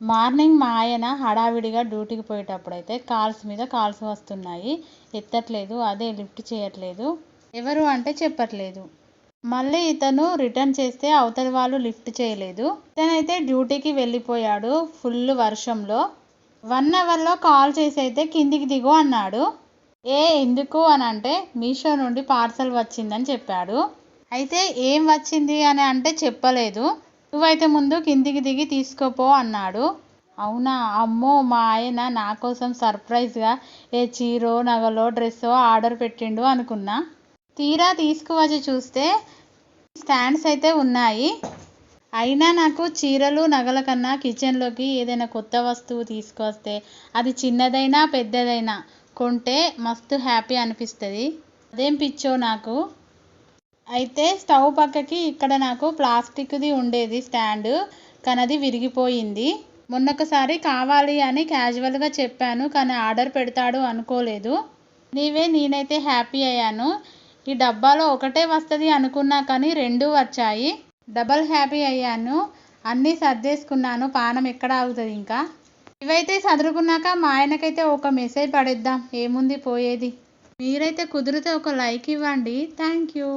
Morning మా ఆయన హడావిడిగా డ్యూటీకి పోయేటప్పుడైతే కాల్స్ మీద కాల్స్ వస్తున్నాయి, ఎత్తట్లేదు, అదే లిఫ్ట్ చేయట్లేదు, ఎవరు అంటే చెప్పట్లేదు. మళ్ళీ ఇతను రిటర్న్ చేస్తే అవతలి వాళ్ళు లిఫ్ట్ చేయలేదు. ఇతనైతే డ్యూటీకి వెళ్ళిపోయాడు ఫుల్ వర్షంలో. 1 అవర్లో కాల్ చేసి అయితే కిందికి దిగు అన్నాడు. ఎందుకు అని అంటే మీషో నుండి పార్సల్ వచ్చిందని చెప్పాడు. అయితే ఏం వచ్చింది అని అంటే చెప్పలేదు. నువ్వైతే ముందు కిందికి దిగి తీసుకోపో అన్నాడు. అవునా, అమ్మో, మా ఆయన నా కోసం సర్ప్రైజ్గా ఏ చీరో నగలో డ్రెస్సో ఆర్డర్ పెట్టిండు అనుకున్నా. తీరా తీసుకువచ్చి చూస్తే స్టాండ్స్ అయితే ఉన్నాయి. అయినా నాకు చీరలు నగల కన్నా కిచెన్లోకి ఏదైనా కొత్త వస్తువు తీసుకొస్తే అది చిన్నదైనా పెద్దదైనా కొంటే మస్తు హ్యాపీ అనిపిస్తుంది. అదేం పిచ్చో నాకు. అయితే స్టవ్ పక్కకి ఇక్కడ నాకు ప్లాస్టిక్ది ఉండేది స్టాండ్, కానీ అది విరిగిపోయింది. మొన్నొకసారి కావాలి అని క్యాజువల్గా చెప్పాను, కానీ ఆర్డర్ పెడతాడు అనుకోలేదు. నేనైతే హ్యాపీ అయ్యాను. ఈ డబ్బాలో ఒకటే వస్తుంది అనుకున్నా కానీ 2 వచ్చాయి. డబల్ హ్యాపీ అయ్యాను. అన్నీ సర్దేసుకున్నాను, పానం ఎక్కడ ఆగుతుంది ఇంకా. ఇవైతే చదువుకున్నాక మా ఆయనకైతే ఒక మెసేజ్ పడేద్దాం, ఏముంది పోయేది. మీరైతే కుదిరితే ఒక లైక్ ఇవ్వండి. Thank you.